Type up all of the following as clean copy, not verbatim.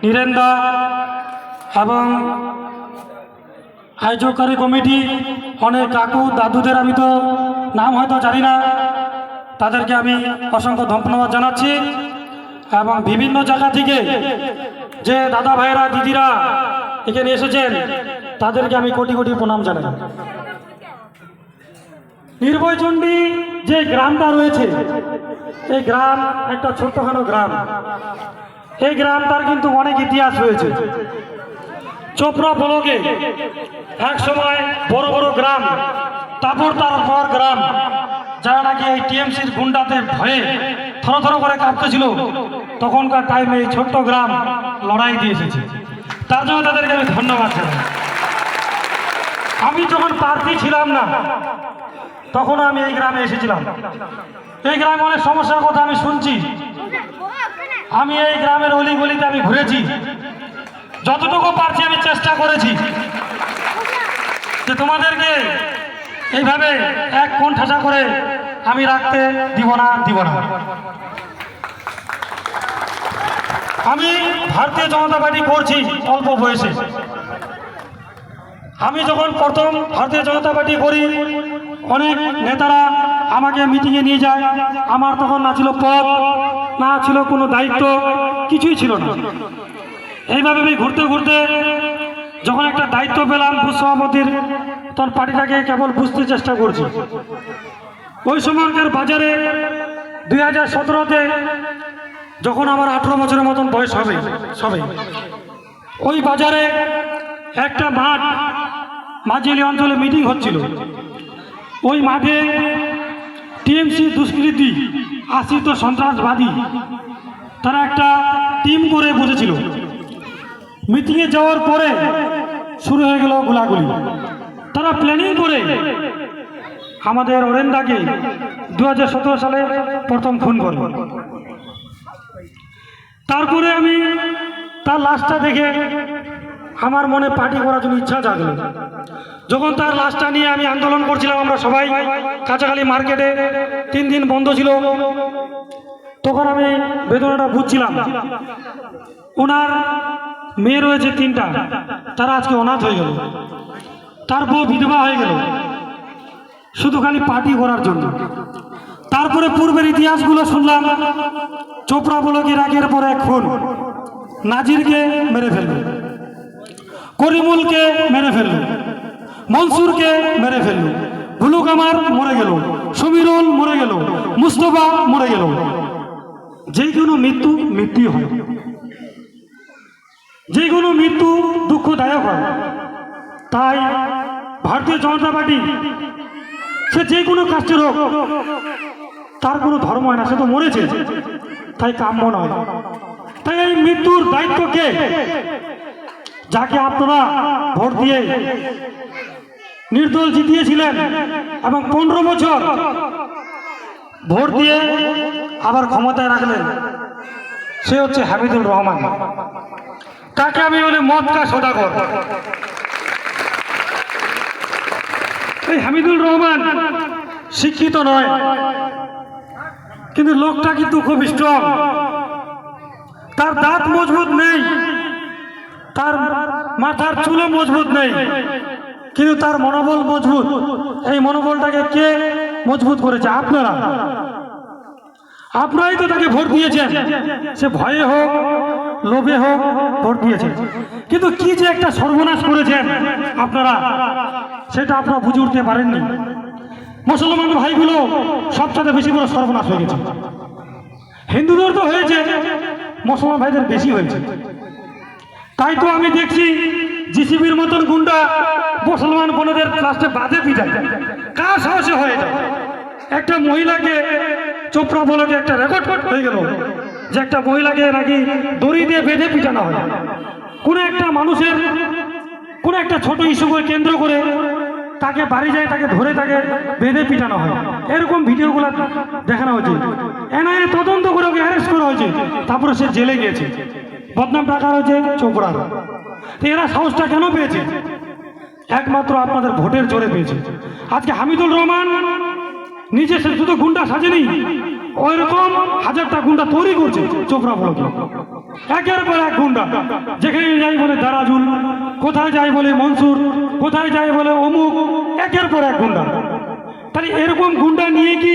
নীরেন্দা এবং আয়োজককারী কমিটি অনেক কাকু দাদুদের আমি তো নাম হয়তো জানি না, তাদেরকে আমি অসংখ্য ধন্যবাদ জানাচ্ছি। এবং বিভিন্ন জায়গা থেকে যে দাদা ভাইয়েরা দিদিরা এখানে এসেছেন তাদেরকে আমি কোটি কোটি প্রণাম জানাই। নির্ভয়চণ্ডী যে গ্রামটা রয়েছে, এই গ্রাম একটা ছোট্টখাটো গ্রাম। এই গ্রামটার কিন্তু অনেক ইতিহাস রয়েছে। চোপড়া ব্লকে এক সময় বড় বড় গ্রাম, তারপর গ্রাম, যারা নাকি এই টিএমসির গুন্ডাতে ভয়ে থরথর করে কাঁপতেছিল, তখনকার টাইমে এই ছোট্ট গ্রাম লড়াই দিয়ে এসেছে। তার জন্য তাদেরকে আমি ধন্যবাদ জানাই। আমি যখন প্রার্থী ছিলাম না তখনও আমি এই গ্রামে এসেছিলাম। এই গ্রামে অনেক সমস্যার কথা আমি শুনছি। আমি এই গ্রামের অলিগলিতে আমি ঘুরেছি, যতটুকু পারছি আমি চেষ্টা করেছি যে তোমাদেরকে এইভাবে এক কোণ ঠাসা করে আমি রাখতে দিব না। আমি ভারতীয় জনতা পার্টি করছি অল্প বয়সে। আমি যখন প্রথম ভারতীয় জনতা পার্টি করি, অনেক নেতারা আমাকে মিটিংয়ে নিয়ে যায়। আমার তখন না ছিল পদ, না ছিল কোনো দায়িত্ব, কিছুই ছিল না। এইভাবে আমি ঘুরতে ঘুরতে যখন একটা দায়িত্ব পেলাম বুথ সভাপতির, তখন পার্টিটাকে কেবল বুঝতে চেষ্টা করছি। ওই সময়কার বাজারে 2017-তে যখন আমার 18 বছরের মতন বয়স হবে সবে, ওই বাজারে একটা মাঠ মাঝিলি অঞ্চলে মিটিং হচ্ছিল। ওই মাঠে টিএমসি দুষ্কৃতী আশ্রিত সন্ত্রাসবাদী তারা একটা টিম করে বসেছিল। মিটিংয়ে যাওয়ার পরে শুরু হয়ে গেল গোলাগুলি। তারা প্ল্যানিং করে আমাদের ওরেন্দাকে 2017 সালে প্রথম খুন করে। তারপরে আমি তার লাশটা দেখে আমার মনে পার্টি করার জন্য ইচ্ছা জাগলো। যখন তার লাশটা নিয়ে আমি আন্দোলন করছিলাম, আমরা সবাই কাঁচাখালী মার্কেটে 3 দিন বন্ধ ছিল, তখন আমি বেদনাটা বুঝছিলাম। ওনার মেয়ে রয়েছে 3টা, তারা আজকে অনাথ হয়ে গেল, তার বউ বিধবা হয়ে গেল, শুধু খালি পার্টি করার জন্য। তারপরে পূর্বের ইতিহাসগুলো শুনলাম। চোপড়া ব্লকের একের পর এক খুন, নাজিরকে মেরে ফেলল, করিমুলকে মেরে ফেলল, মনসুরকে মেরে ফেলল, ভুলু কামার মরে গেল, সমীরুল মরে গেল, মুস্তফা মরে গেল। যে কোনো মৃত্যু হয়, যে কোনো মৃত্যু দুঃখদায়ক হয়। তাই ভারতীয় জনতা পার্টি সে যে কোনো কাস্টের হোক, তার কোনো ধর্ম হয় না, সে তো মরেছে, তাই কাম্য নয়। তাই এই মৃত্যুর দায়িত্ব কে? যাকে আপনারা ভোট দিয়ে নির্দল জিতিয়েছিলেন এবং 15 বছর ভোট দিয়ে আবার ক্ষমতায় রাখলেন, সে হচ্ছে হামিদুর রহমান। তাকে আমি বলি মদ কা সদাগর। এই হামিদুর রহমান শিক্ষিত নয়, কিন্তু লোকটা কিন্তু খুব স্ট্রং। তার দাঁত মজবুত নেই, তার মাথার চুলও মজবুত নেই, কিন্তু তার মনোবল মজবুত। এই মনোবলটাকে কে মজবুত করেছে? আপনারাই তো তাকে ভোট দিয়েছেন। সে ভয়ে হোক লোভে হোক ভোট দিয়েছেন, কিন্তু কি যে একটা সর্বনাশ করেছেন আপনারা, সেটা আপনারা বুঝে উঠতে পারেননি। মুসলমান ভাইগুলো সবচেয়ে বেশি বড় সর্বনাশ হয়ে গেছে। হিন্দুদের তো হয়েছে, মুসলমান ভাইদের বেশি হয়েছে। তাই তো আমি দেখছি জিসিবির মতন গুন্ডা মুসলমান বোনদের লাস্টে বাঁধে পিটায়। কার সাহসে হয়ে যায়? একটা মহিলাকে চোপড়া ব্লকে একটা রেকর্ড হয়ে গেল যে একটা মহিলাকে নাকি দড়ি দিয়ে বেঁধে পিটানো হয়। কোন একটা মানুষের কোন একটা ছোট ইস্যুকে কেন্দ্র করে তাকে বাড়ি যায়, তাকে ধরে তাকে বেঁধে পিটানো হয়। এরকম ভিডিওগুলো দেখানো হয়েছে। এনআইএ তদন্ত করে ওকে অ্যারেস্ট করা হয়েছে, তারপরে সে জেলে গিয়েছে, বদনাম রাখা হয়েছে চোপড়ার। এরা সাহসটা কেন পেয়েছে? একমাত্র আপনাদের ভোটের জোরে পেয়েছে। আজকে হামিদুর রহমান নিজে শুধু গুন্ডা সাজেনি, ওইরকম 1000টা গুন্ডা তৈরি করছে চোপড়া ব্লকে। একের পর এক গুন্ডা, যেখানে যাই বলে দারাজুল, কোথায় যাই বলে মনসুর, কোথায় যাই বলে অমুক, একের পর এক গুন্ডা। তাহলে এরকম গুন্ডা নিয়ে কি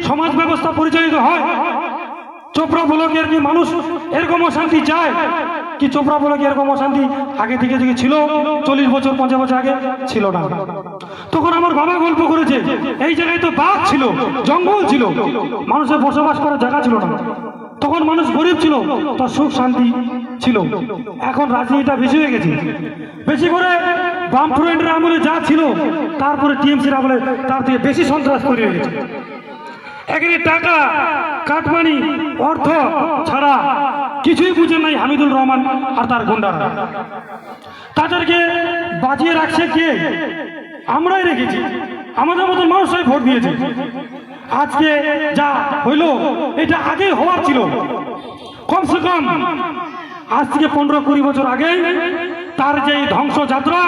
সমাজ ব্যবস্থা পরিচালিত হয়? চোপড়া ব্লকের কি মানুষ এরকম অশান্তি চায়? কি চোপড়া ব্লকে এরকম অশান্তি আগে থেকে ছিল? 40 বছর 50 বছর আগে ছিল না। তখন আমার বাবা গল্প করেছে, এই জায়গায় তো বাঘ ছিল, জঙ্গল ছিল, মানুষের বসবাস করার জায়গা ছিল না। তখন মানুষ গরিব ছিল, তার সুখ শান্তি ছিল। এখন রাজনীতিটা বেশি হয়ে গেছে, বেশি করে বামফ্রন্টের আমলে যা ছিল, তারপরে টিএমসির আমলে তার থেকে বেশি সন্ত্রাস তৈরি হয়ে গেছে। এখানে টাকা, কাটমানি, অর্থ ছাড়া কিছুই বুঝে নাই হামিদুল রহমান আর তার গুন্ডারা। তাদেরকে বাজিয়ে রাখছে কে? আমরাই রেখেছি, আমাদের মতন মানুষরাই ভোট দিয়েছে। আজকে যা হইল এটা আগে হওয়ার ছিল। কমসে কম আজ থেকে 15-20 বছর আগে তার যে ধ্বংসযাত্রা